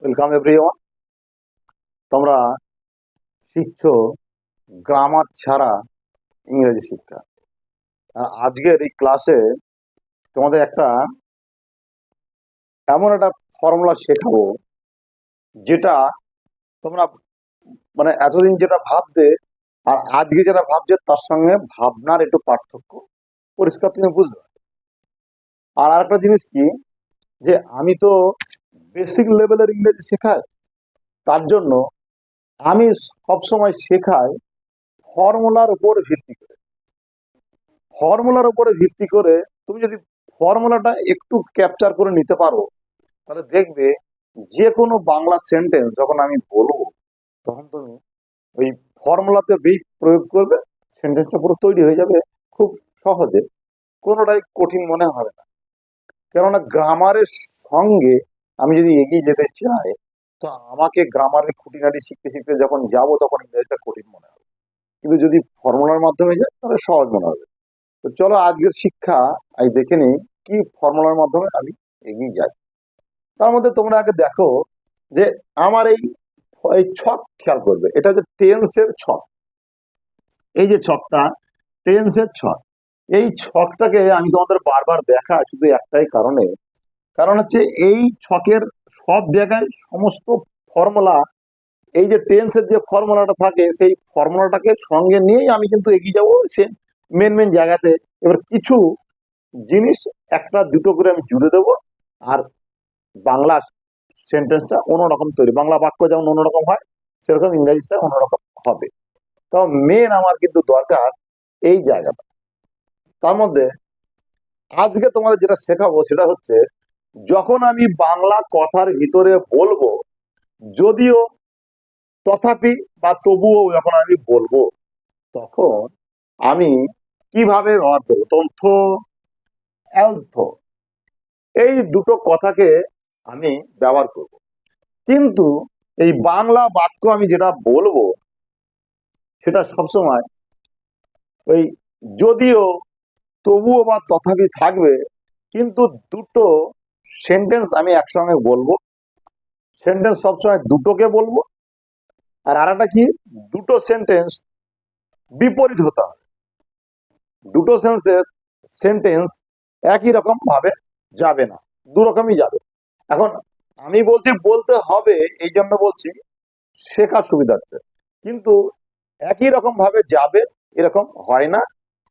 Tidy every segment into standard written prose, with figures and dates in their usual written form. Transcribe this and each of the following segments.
Welcome everyone. তোমরা শিখছো grammar ছাড়া ইংরেজি শিক্ষা। আর আজকের এই ক্লাসে তোমাদের এমন একটা ফর্মুলা শেখাবো যেটা তোমরা এতদিন যেটা ভাবতে আর আজকে যেটা ভাবছে তার সঙ্গে ভাবনার একটু পার্থক্য পরিষ্কার তুমি বুঝতে পারবে। আর আরেকটা জিনিস কি, যে আমি তো বেসিক লেভেলের ইংরেজি শেখাই, তার জন্য আমি সবসময় শেখাই ফর্মুলার উপর ভিত্তি করে। ফর্মুলার উপরে ভিত্তি করে তুমি যদি ফর্মুলাটা একটু ক্যাপচার করে নিতে পারো, তাহলে দেখবে যে কোনো বাংলা সেন্টেন্স যখন আমি বলবো তখন তুমি ওই ফর্মুলাতে প্রয়োগ করবে, সেন্টেন্সটা পুরো তৈরি হয়ে যাবে খুব সহজে, কোনোটাই কঠিন মনে হবে না। কেননা গ্রামারের সঙ্গে আমি যদি এগিয়ে যেতে চাই, তো আমাকে গ্রামারের খুঁটিনাটি শিখতে শিখতে যখন যাবো তখন ইংরেজিটা কঠিন মনে হবে, কিন্তু যদি ফর্মুলার মাধ্যমে যাই তাহলে সহজ মনে হবে। তো চলো আজকের শিক্ষা আমি দেখে নিই কি ফর্মুলার মাধ্যমে আমি এগিয়ে যাই। তার মধ্যে তোমরা আগে দেখো যে আমার এই এই ছক খেয়াল করবে, এটা হচ্ছে টেন্সের ছক। এই যে ছকটা টেন্সের ছক, এই ছকটাকে আমি তোমাদের বারবার দেখা শুধু একটাই কারণে, কারণ হচ্ছে এই ছকের সব জায়গায় সমস্ত ফর্মুলা, এই যে টেন্সের যে ফর্মুলাটা থাকে সেই ফর্মুলাটাকে সঙ্গে নিয়েই আমি কিন্তু এগিয়ে যাবো সে মেন মেন জায়গাতে। এবার কিছু জিনিস একটা দুটো করে আমি জুড়ে দেবো, আর বাংলা সেন্টেন্সটা অন্যরকম তৈরি, বাংলা বাক্য যেমন অন্যরকম হয় সেরকম ইংরেজিটা অন্যরকম হবে। তো মেন আমার কিন্তু দরকার এই জায়গাটা। তার মধ্যে আজকে তোমাদের যেটা শেখাবো সেটা হচ্ছে, যখন আমি বাংলা কথার ভিতরে বলবো যদিও, তথাপি বা তবুও যখন আমি বলবো, তখন আমি কিভাবে ব্যবহার করবো। তথ্য, অ্যালথ, এই দুটো কথাকে আমি ব্যবহার করব। কিন্তু এই বাংলা বাক্য আমি যেটা বলবো সেটা সবসময় ওই যদিও, তবুও বা তথাপি থাকবে, কিন্তু দুটো সেন্টেন্স আমি একসঙ্গে বলবো। সেন্টেন্স সবসময় দুটোকে বলবো। আর আরেকটা কি, দুটো সেন্টেন্স বিপরীত হতে হবে। দুটো সেন্টেন্স একই রকম ভাবে যাবে না, দু রকমই যাবে। এখন আমি বলছি বলতে হবে, এই জন্য বলছি শেখার সুবিধার্থে, কিন্তু একই রকম ভাবে যাবে এরকম হয় না,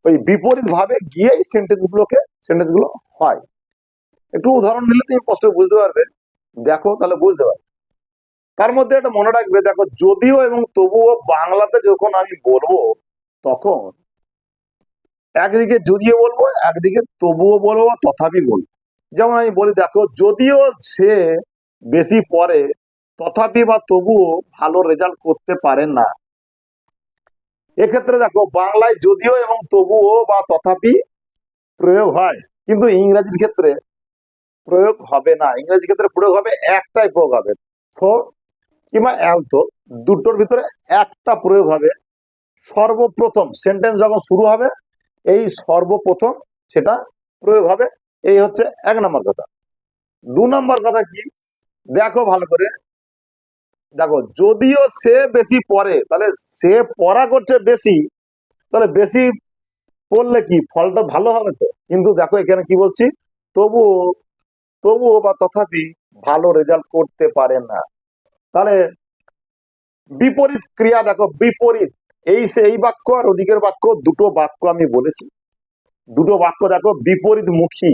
ওই বিপরীত ভাবে গিয়েই সেন্টেন্সগুলো হয়। একটু উদাহরণ নিলে তুমি স্পষ্ট বুঝতে পারবে, দেখো তাহলে বুঝতে পারবে। তার মধ্যে একটা মনে রাখবে, দেখো যদিও এবং তবুও বাংলাতে যখন আমি বলবো তখন একদিকে যদিও বলবো, একদিকে তবুও বলবো, তথাপি বলবো। যেমন আমি বলি, দেখো যদিও সে বেশি পড়ে তথাপি বা তবুও ভালো রেজাল্ট করতে পারে না। এক্ষেত্রে দেখো বাংলায় যদিও এবং তবুও বা তথাপি প্রয়োগ হয়, কিন্তু ইংরেজির ক্ষেত্রে প্রয়োগ হবে না। ইংরেজির ক্ষেত্রে প্রয়োগ হবে, একটাই প্রয়োগ হবে, থো কিংবা অ্যালথো, দুটোর ভিতরে একটা প্রয়োগ হবে। সর্বপ্রথম সেন্টেন্স যখন শুরু হবে এই সর্বপ্রথম সেটা প্রয়োগ হবে। এই হচ্ছে এক নম্বর কথা। দু নম্বর কথা কি, দেখো ভালো করে, দেখো যদিও সে বেশি পড়ে, তাহলে সে পড়া করছে বেশি, তাহলে বেশি পড়লে কি ফলটা ভালো হবে তো। কিন্তু দেখো এখানে কি বলছি, তবুও, তবুও বা তথাপি ভালো রেজাল্ট করতে পারে না। তাহলে বিপরীত ক্রিয়া, দেখো বিপরীত, এই বাক্য আর ওদিকের বাক্য, দুটো বাক্য আমি বলেছি, দুটো বাক্য দেখো বিপরীত মুখী।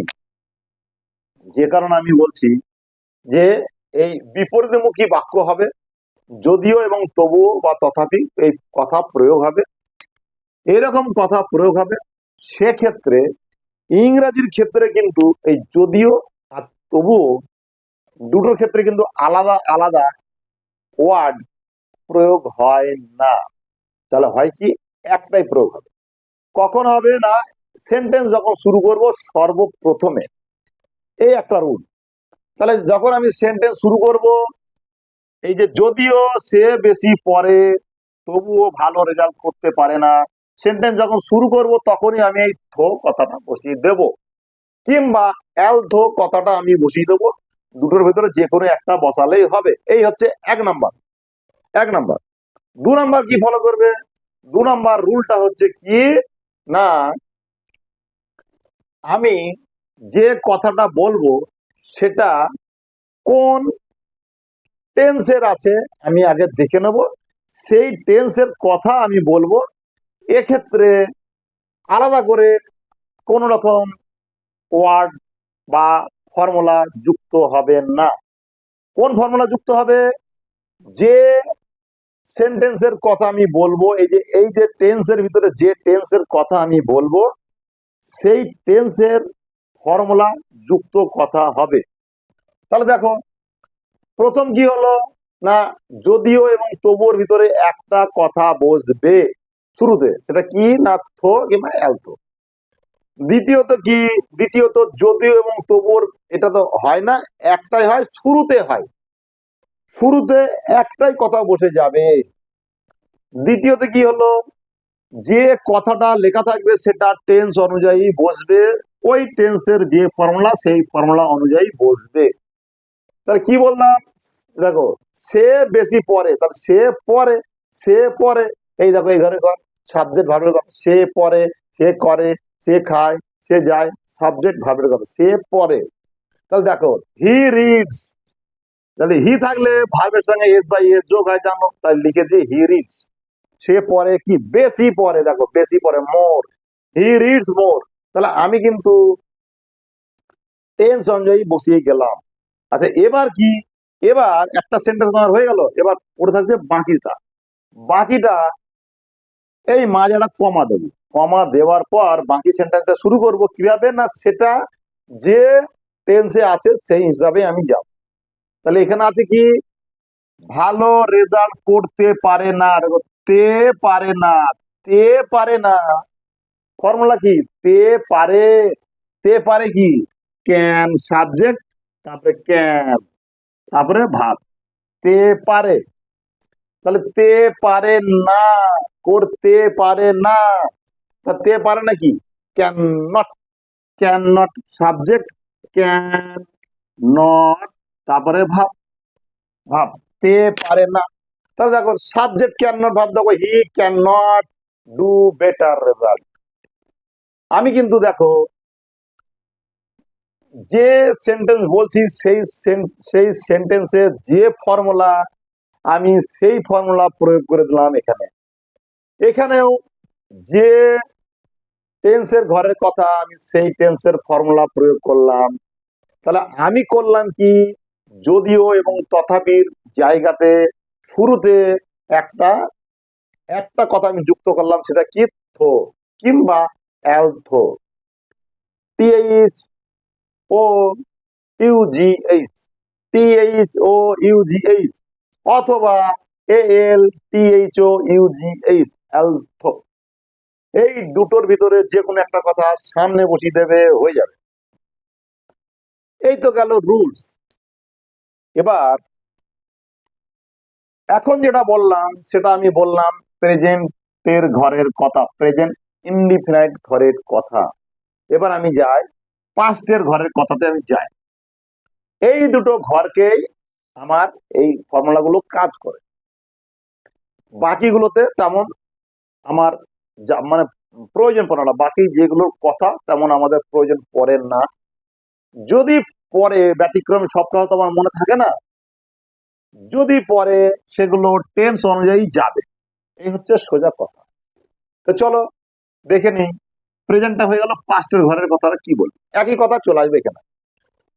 যে কারণে আমি বলছি যে এই বিপরীতমুখী বাক্য হবে, যদিও এবং তবুও বা তথাপি এই কথা প্রয়োগ হবে, এরকম কথা প্রয়োগ হবে। সেক্ষেত্রে ইংরেজির ক্ষেত্রে কিন্তু এই যদিও আর তবুও দুটোর ক্ষেত্রে কিন্তু আলাদা আলাদা ওয়ার্ড প্রয়োগ হয় না। তাহলে হয় কি, একটাই প্রয়োগ হবে। কখন হবে না, সেন্টেন্স যখন শুরু করব সর্বপ্রথমে, এই একটা রুল। তাহলে যখন আমি সেন্টেন্স শুরু করব, এই যে যদিও সে বেশি পড়ে তবুও ভালো রেজাল্ট করতে পারে না, সেন্টেন্স যখন শুরু করব তখনই আমি এই থো কথাটা বসিয়ে দেব, কিংবা অ্যাল থো কথাটা আমি বসিয়ে দেবো। দুটোর ভিতরে যে কোনো একটা বসালেই হবে। এই হচ্ছে এক নাম্বার। দু নাম্বার কি ফলো করবে? দু নাম্বার রুলটা হচ্ছে কি না, আমি যে কথাটা বলবো সেটা কোন টেন্সের আছে আমি আগে দেখে নেব, সেই টেন্সের কথা আমি বলবো। এক্ষেত্রে আলাদা করে কোন রকম ওয়ার্ড বা ফর্মুলা যুক্ত হবে না। কোন ফর্মুলা যুক্ত হবে? যে সেন্টেন্সের কথা আমি বলবো, এই যে টেন্সের ভিতরে যে টেন্সের কথা আমি বলবো সেই টেন্সের ফর্মুলা যুক্ত কথা হবে। তাহলে দেখো, প্রথম কি হলো না, যদিও এবং তবুর ভিতরে একটা কথা বসবে শুরুতে, সেটা কি না, থো কিংবা এলথো। দ্বিতীয়ত কি, দ্বিতীয়ত যদিও এবং তবুর এটা তো হয় না, একটাই হয়, শুরুতে হয়, শুরুতে একটাই কথা বসে যাবে। দ্বিতীয়ত কি হলো, যে কথাটা লেখা থাকবে সেটা টেন্স অনুযায়ী বসবে, ওই টেন্সের যে ফর্মুলা সেই ফর্মুলা অনুযায়ী বসবে। তাহলে কি বললাম, দেখো, সে বেশি পড়ে, তাহলে সে পড়ে, এই দেখো এই ঘরে সাবজেক্ট ভার্বের কথা, সে পড়ে, সে করে, সে খায়, সে যায়, সাবজেক্ট ভার্বের কথা, সে পড়ে। তাহলে দেখো, হি রিডস, তাহলে হি থাকলে ভার্বের সঙ্গে এস বাই এস যোগ হয়, জানো, তাই লিখে দিই হি রিডস। সে পড়ে কি, বেশি পড়ে, দেখো বেশি পড়ে, মোর, হি রিডস মোর। তাহলে আমি কিন্তু টেন্স অনুযায়ী বসিয়ে গেলাম। আচ্ছা, এবার কি, এবার একটা সেন্টেন্স আমার হয়ে গেল, এবার পড়ে থাকছে বাকিটা। বাকিটা এই মাঝে একটা কমা দেবো, কমা দেওয়ার পর বাকি সেন্টেন্সটা শুরু করব কিভাবে না, সেটা যে টেন্সে আছে সেই হিসাবে আমি যাব। তাহলে এখানে আছে কি, ভালো রেজাল্ট করতে পারে না, দেখো তে পারে না, তে পারে না, ফর্মুলা কি, তে পারে, তে পারে কি, ক্যান সাবজেক্ট, তারপরে ক্যান, তারপরে ভাব, তে পারে। তাহলে তে পারে না, করতে পারে না, তা তে পারে না কি, can not, can not subject, can not, তারপরে ভাব, ভাব, তে পারে না। তাহলে দেখো সাবজেক্ট ক্যান নট, ভাব, দেখো হি can not do better result. আমি কিন্তু দেখো যে সেন্টেন্স বলছি সেই সেন্টেন্সের যে ফর্মুলা, আমি সেই ফর্মুলা প্রয়োগ করে দিলাম এখানে। এখানেও যে টেন্সের ঘরের কথা আমি সেই টেন্সের ফর্মুলা প্রয়োগ করলাম। তাহলে আমি করলাম কি, যদিও এবং তথাপির জায়গাতে শুরুতে একটা একটা কথা আমি যুক্ত করলাম, সেটা কি, থো কিংবা অ্যালথো, টিএইচ ও ইউজিএইচ, টিএইচ ও ইউজিএইচ, অথবা এএল টিএইচ ও ইউজিএইচ, অ্যালথো। এই দুটোর ভিতরে যে কোনো একটা কথা সামনে বসিয়ে দেবে, হয়ে যাবে। এই তো গেল রুলস। এবার এখন যেটা বললাম সেটা আমি বললাম প্রেজেন্টের ঘরের কথা, প্রেজেন্ট ইনডিফিনাইট ঘরের কথা। এবার আমি যাই পাস্টের ঘরের কথাতে, আমি যাই। এই দুটো ঘরকেই আমার এই ফর্মুলাগুলো কাজ করে, বাকিগুলোতে তেমন আমার মানে প্রয়োজন পড়ে না, বাকি যেগুলোর কথা তেমন আমাদের প্রয়োজন পড়ে না। যদি পরে ব্যতিক্রম সব কথা তো আমার মনে থাকে না, যদি পরে সেগুলো টেন্স অনুযায়ী যাবে, এই হচ্ছে সোজা কথা। তো চলো দেখে নিই, প্রেজেন্টটা হয়ে গেল, পাস্টের ঘরের কথাটা কি বলি, একই কথা চলে আসবে এখানে।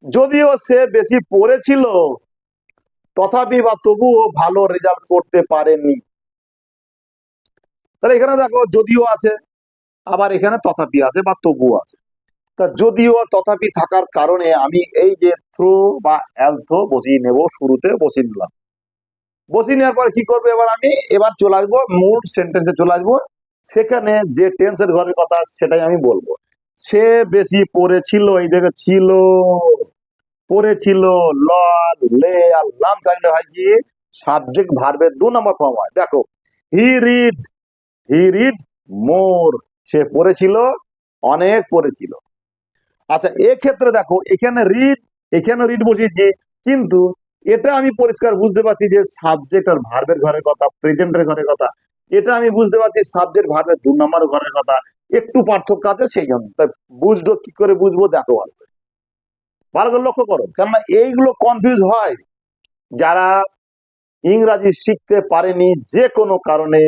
যদিও সে বেশি পড়েছিল তথাপি বা তবুও ভালো রেজাল্ট করতে পারেনি। তাহলে এখানে দেখো যদিও আছে, আবার এখানে তথাপি আছে বা তবুও আছে। তা যদিও তথাপি থাকার কারণে আমি এই যে থ্রো বা অ্যালথো বসিয়ে নেব, শুরুতে বসিয়ে নিলাম। বসিয়ে নেওয়ার পরে কি করবো, এবার চলে আসবো মূল সেন্টেন্সে চলে আসবো, সেখানে যে টেন্সের ঘরের কথা সেটাই আমি বলবো। সে বেশি পড়েছিল, এই দেখে ছিল, পড়েছিল, ল লে আর লাম থাকলে হয় কি, সাবজেক্ট ভার্বের 2 নম্বর ফর্ম হয়। দেখো হি রিড মোর, সে পড়েছিল, অনেক পড়েছিল। আচ্ছা, এক্ষেত্রে দেখো এখানে রিড এখানে রিড বসিয়েছি, কিন্তু এটা আমি পরিষ্কার বুঝতে পারছি যে সাবজেক্ট আর ভার্বের ঘরের কথা, প্রেজেন্টের ঘরের কথা। এটা আমি বুঝতে পারছি সাবজেক্ট ভার্বের 2 নম্বর ঘরের কথা। একটু পার্থক্য আছে, সেই জন্য তাই বুঝবো কি করে বুঝবো, দেখো ভালো করে, ভালো করে লক্ষ্য করো, কেননা এইগুলো কনফিউজ হয় যারা ইংরাজি শিখতে পারেনি যে কোনো কারণে।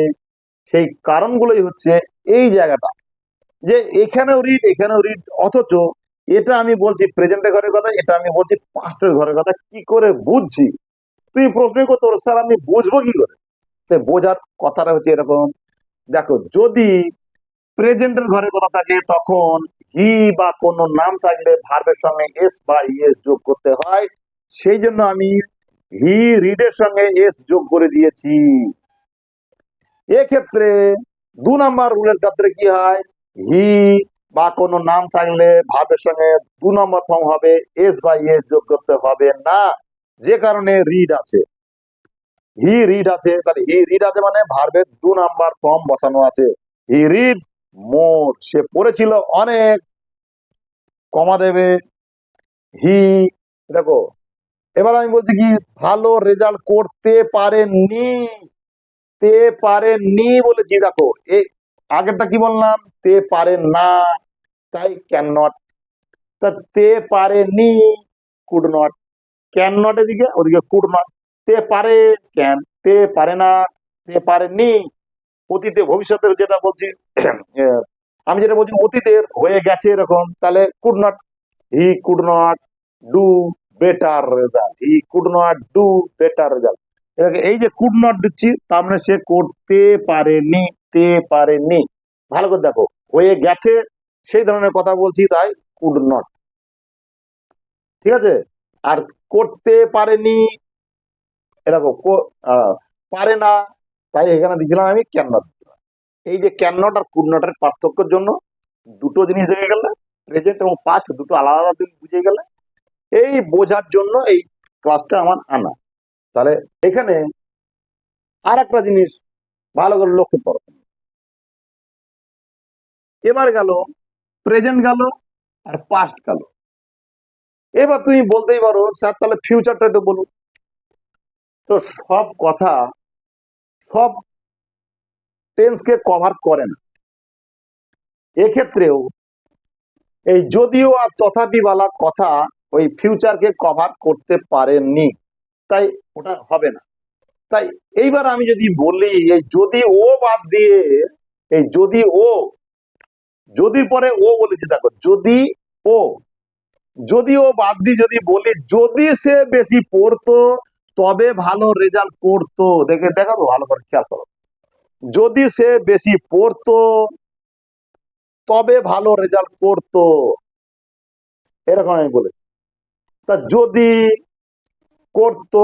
সেই কারণগুলোই হচ্ছে এই জায়গাটা, যে এখানেও রিড এখানেও রিড, অথচ এটা আমি বলছি প্রেজেন্টের ঘরের কথা, এটা আমি বলছি পাস্টের ঘরের কথা, কি করে বুঝছি? তুই প্রশ্ন করতো, স্যার আমি বুঝবো কি করে? তো বোঝার কথাটা হচ্ছে এরকম, দেখো যদি প্রেজেন্টের ঘরের কথা থাকে তখন হি বা কোনো নাম থাকলে ভার্বের সঙ্গে এস বা ইএস যোগ করতে হয়। সেই জন্য আমি হি রিডের সঙ্গে এস যোগ করে দিয়েছি। এক্ষেত্রে 2 নম্বর রুলের ক্ষেত্রে কি হয়, হি বা কোনো নাম থাকলে ভার্বের সঙ্গে 2 নম্বর ফর্ম হবে, এস বা ইএস যোগ করতে হবে না, যে কারণে রিড আছে, হি রিড আছে। তাহলে হি রিড আছে মানে ভার্বের 2 নম্বর ফর্ম বসানো আছে। হি রিড মোর, সে পড়েছিল অনেক, কমা দেবে হি। দেখো এবার আমি বলছি কি, ভালো রেজাল্ট করতে পারেননি, তে পারেননি বলেছি। দেখো এই আগেরটা কি বললাম, তে পারেন না, তাই ক্যান নট। তা তে পারেনি, কুড নট, ক্যান নট এদিকে, ওদিকে কুড নট। তে পারে ক্যান, তে পারে না, তে পারেনি। অতীতে ভবিষ্যতের যেটা বলছি, আমি যেটা বলছি অতীতের হয়ে গেছে এরকম, তাহলে could not, he could not do better result, he could not do better result. এই যে কুড নট দিচ্ছি, তার মানে সে করতে পারেনি, তে পারেনি। ভালো করে দেখো, হয়ে গেছে সেই ধরনের কথা বলছি, তাই কুড নট, ঠিক আছে। আর করতে পারেনি, এ দেখো পারে না, তাই এখানে দিয়েছিলাম আমি ক্যান নট। এই যে ক্যান নট আর কুড নটের পার্থক্যের জন্য দুটো জিনিস দেখে গেলে, প্রেজেন্ট এবং পাস্ট দুটো আলাদা আলাদা জিনিস বুঝে গেলে, এই বোঝার জন্য এই ক্লাসটা আমার আনা। তাহলে এখানে আর একটা জিনিস ভালো করে লক্ষ্য করো, এবার গেল প্রেজেন্ট গেল আর পাস্ট গেল। এবার তুমি বলতেই পারো স্যার তাহলে ফিউচারটা একটু বলুন। তো সব কথা সব টেন্সকে কভার করে না, এক্ষেত্রেও এই যদিও আর তথাপি বলা কথা ওই ফিউচারকে কভার করতে পারেননি, তাই ওটা হবে না। তাই এইবার আমি যদি বলি এই যদি ও বাদ দিয়ে, এই যদি ও, যদির পরে ও বলেছি, দেখো যদি ও, যদি ও বাদ দিয়ে যদি বলি যদি সে বেশি পড়তো তবে ভালো রেজাল্ট করতো, দেখে দেখাবো ভালো করে খেয়াল করো, যদি সে বেশি পড়তো তবে ভালো রেজাল্ট করতো, এরকম আমি বলি। তা যদি করতো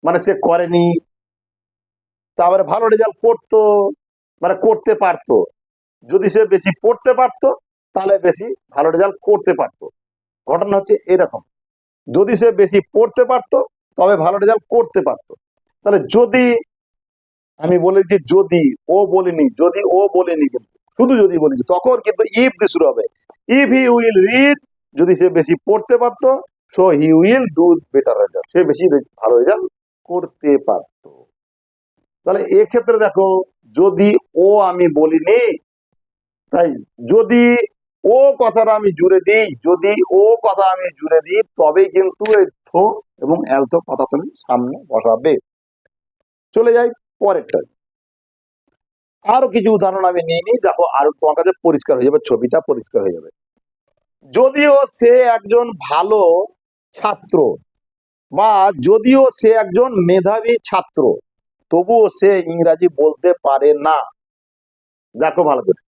মানে সে করেনি, তারপরে ভালো রেজাল্ট করতো মানে করতে পারতো। যদি সে বেশি পড়তে পারতো তাহলে বেশি ভালো রেজাল্ট করতে পারতো। ঘটনা হচ্ছে এরকম, যদি সে বেশি পড়তে পারতো তবে ভালো রেজাল্ট করতে পারতো। তাহলে যদি আমি বলেছি, যদি ও বলিনি, যদি ও বলিনি, কিন্তু শুধু যদি বলেছি, তখন কিন্তু ইফ দিয়ে শুরু হবে। ইফ হি উইল রিড, যদি সে বেশি পড়তে পারতো, so he will do better result, সে বেশি ভালো রেজাল্ট করতে পারতো। তাহলে এক্ষেত্রে দেখো, যদি ও আমি বলিনি, তাই যদি ও কথাটা আমি জুড়ে দিই, যদি ও কথা আমি জুড়ে দিই, তবেই কিন্তু এই থো এবং অ্যালথো কথা তুমি সামনে বসাবে। চলে যাই পরেরটা, আরো কিছু উদাহরণ আমি নিয়ে নিই, দেখো আরো তোমার কাছে পরিষ্কার হয়ে যাবে, ছবিটা পরিষ্কার হয়ে যাবে। যদিও সে একজন ভালো ছাত্র, বা যদিও সে একজন মেধাবী ছাত্র, তবুও সে ইংরাজি বলতে পারে না। দেখো ভালো করে,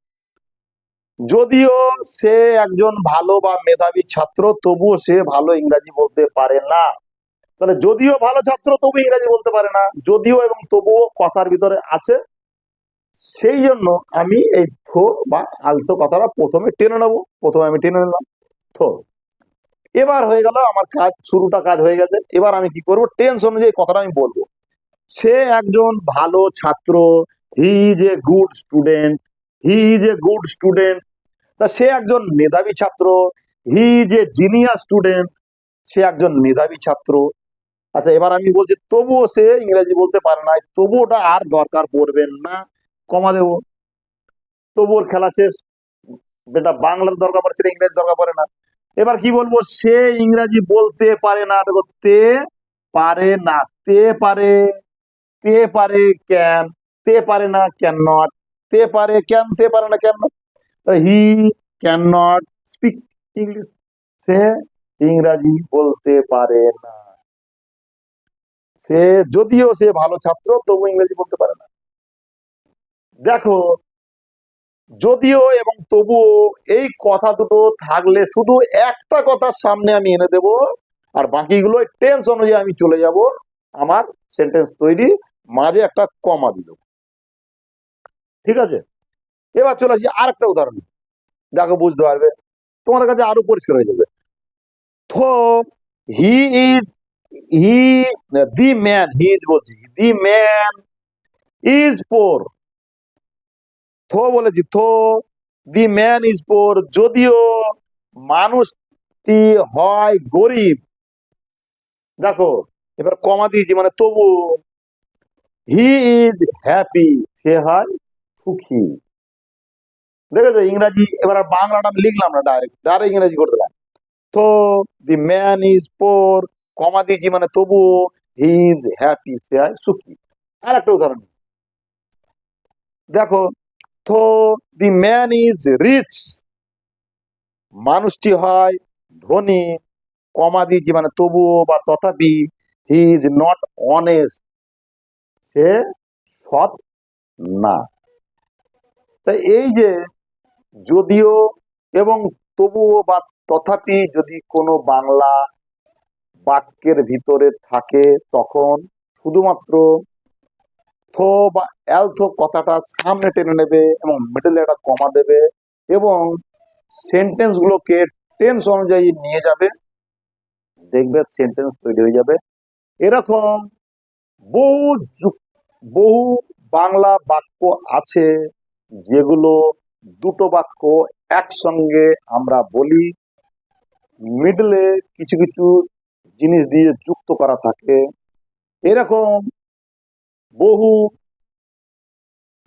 যদিও সে একজন ভালো বা মেধাবী ছাত্র তবুও সে ভালো ইংরাজি বলতে পারে না। তাহলে যদিও ভালো ছাত্র তবু ইংরাজি বলতে পারে না, যদিও এবং তবুও কথার ভিতরে আছে, সেই জন্য আমি এই থো বা আলতো কথাটা প্রথমে টেনে নেবো, প্রথমে আমি টেনে নিলাম থো। এবার হয়ে গেল আমার কাজ, শুরুটা কাজ হয়ে গেছে। এবার আমি কি করবো, টেন্স অনুযায়ী কথাটা আমি বলবো। সে একজন ভালো ছাত্র, he is a good student, he is a good student. তা সে একজন মেধাবী ছাত্র, he is a genius student, সে একজন মেধাবী ছাত্র। আচ্ছা, এবার আমি বলছি তবুও সে ইংরেজি বলতে পারে না, তবু ওটা আর দরকার পড়বেন না, কমা দেবো। তবু ওর খেলা শেষ, যেটা বাংলার দরকার পড়ে সেটা ইংরেজি দরকার পড়ে না। এবার কি বলবো, সে ইংরেজি বলতে পারে না। দেখো, তে পারে না, তে পারে, তে পারে ক্যান, তে পারে না ক্যান নট, তে পারে ক্যান, তে পারে না can not. He can not speak English, সে ইংরাজি বলতে পারে না। সে যদিও সে ভালো ছাত্র, তবু ইংরেজি বলতে পারে না। দেখো, যদিও এবং তবুও এই কথা দুটো থাকলে শুধু একটা কথার সামনে আমি এনে দেব, আর বাকিগুলো টেন্স অনুযায়ী আমি চলে যাব, আমার সেন্টেন্স তৈরি, মাঝে একটা কমা দিল। ঠিক আছে, এবার চলে আসি আর একটা উদাহরণ। দেখো, বুঝতে পারবে, তোমাদের কাছে আরো পরিষ্কার হয়ে যাবে। তো he is, he, the man, he is বলছি, দি ম্যান ইজ পোর। থো বলেছি, থো দি ম্যান ইজ পোর, যদিও মানুষটি হয় গরিব। দেখো, এবার কমা দিয়েছি, মানে তবু। হি ইজ হ্যাপি, সে হয় সুখী। দেখেছো ইংরাজি, এবার আর বাংলাটা আমি লিখলাম না, ডাইরেক্ট ডাইরেক্ট ইংরেজি করে দিলাম। তো দি ম্যান ইজ পোর, কমা দিয়েছি, মানে তবু হি ইজ হ্যাপি, সে হয় সুখী। আর একটা উদাহরণ দেখো, তো দি ম্যান ইজ রিচ, মানুষটি হয় ধনী, কমা দিয়েছি, মানে তবুও বা তথাপি হি ইজ নট অনেস্ট, সে সৎ না। তাই এই যে যদিও এবং তবুও বা তথাপি যদি কোনো বাংলা বাক্যের ভিতরে থাকে, তখন শুধুমাত্র থো বা অ্যালথো কথাটা সামনে টেনে নেবে এবং মিডলে একটা কমা দেবে এবং সেন্টেন্স গুলোকে টেন্স অনুযায়ী নিয়ে যাবে, দেখবে সেন্টেন্স তৈরি হয়ে যাবে। এরকম বহু বহু বাংলা বাক্য আছে যেগুলো দুটো বাক্য একসঙ্গে আমরা বলি, মিডলে কিছু কিছু জিনিস দিয়ে যুক্ত করা থাকে। এরকম বহু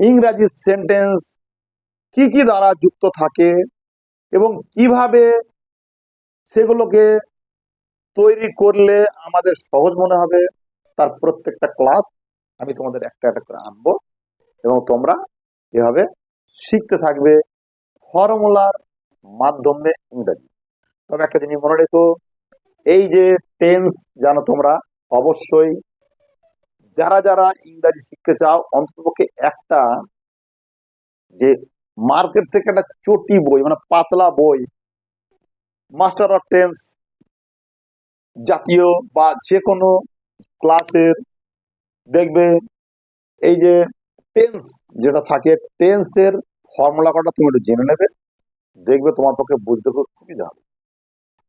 ইংরাজি সেন্টেন্স কি কি দ্বারা যুক্ত থাকে এবং কিভাবে সেগুলোকে তৈরি করলে আমাদের সহজ মনে হবে, তার প্রত্যেকটা ক্লাস আমি তোমাদের একটা একটা করে আনবো এবং তোমরা এভাবে শিখতে থাকবে ফর্মুলার মাধ্যমে ইংরাজি। তবে একটা জিনিস মনে রেখো, এই যে টেন্স জানো তোমরা অবশ্যই, যারা যারা ইংরাজি শিখতে চাও অন্ততপক্ষে একটা, যে মার্কেট থেকে একটা চটি বই, মানে পাতলা বই, মাস্টার অফ টেন্স জাতীয় বা যে কোনো ক্লাসের, দেখবে এই যে টেন্স যেটা থাকে, টেন্সের ফর্মুলা কটা তুমি একটু জেনে নেবে, দেখবে তোমার পক্ষে বুঝতে খুব সুবিধা হবে।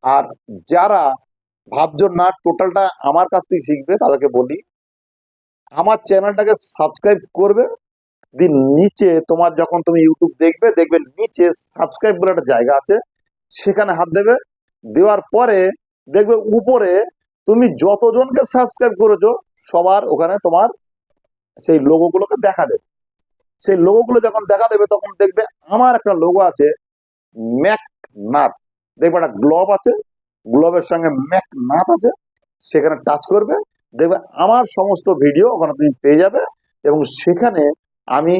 আর যারা ভাবছো না টোটালটা আমার কাছ থেকে শিখবে, তাদেরকে বলি আমার চ্যানেলটাকে সাবস্ক্রাইব করবে। দিন নিচে তোমার যখন তুমি ইউটিউব দেখবে, দেখবে নিচে সাবস্ক্রাইব বলে একটা জায়গা আছে, সেখানে হাত দেবে, দেওয়ার পরে দেখবে উপরে তুমি যতজনকে সাবস্ক্রাইব করেছো সবার ওখানে তোমার সেই লোগোগুলোকে দেখা দেবে। সেই লোগোগুলো যখন দেখা দেবে তখন দেখবে আমার একটা লোগো আছে, ম্যাকনাথ, দেখবে একটা গ্লোব আছে, গ্লোবের সঙ্গে ম্যাকনাথ আছে, সেখানে টাচ করবে, দেখবে আমার সমস্ত ভিডিও ওখানে তুমি পেয়ে যাবে এবং সেখানে আমি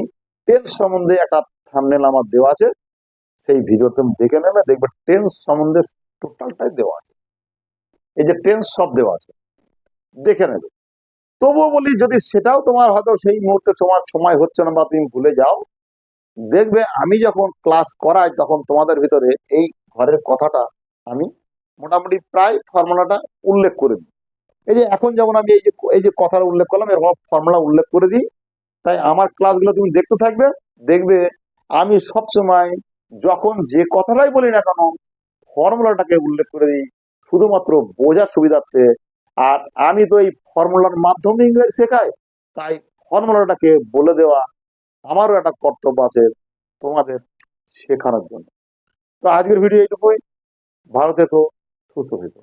টেন্স সম্বন্ধে একটা থাম্বনেল আমার দেওয়া আছে, সেই ভিডিও তুমি দেখে নেবে, দেখবে টেন্স সম্বন্ধে টোটালটাই দেওয়া আছে, এই যে টেন্স সব দেওয়া আছে, দেখে নেবে। তবুও বলি, যদি সেটাও তোমার হয়তো সেই মুহূর্তে তোমার সময় হচ্ছে না বা তুমি ভুলে যাও, দেখবে আমি যখন ক্লাস করাই তখন তোমাদের ভিতরে এই ঘরের কথাটা আমি মোটামুটি প্রায় ফর্মুলাটা উল্লেখ করে দিই। এই যে এখন যেমন আমি এই যে কথাটা উল্লেখ করলাম, এরকম ফর্মুলা উল্লেখ করে দিই। তাই আমার ক্লাসগুলো তুমি দেখতে থাকবে, দেখবে আমি সবসময় যখন যে কথাটাই বলি না কেন ফর্মুলাটাকে উল্লেখ করে দিই, শুধুমাত্র বোঝার সুবিধার্থে। আর আমি তো এই ফর্মুলার মাধ্যমে ইংরেজি শেখাই, তাই ফর্মুলাটাকে বলে দেওয়া আমারও একটা কর্তব্য আছে তোমাদের শেখানোর জন্য। তো আজকের ভিডিও এইটুকুই, ভালো থেকো, সুস্থ থেকো।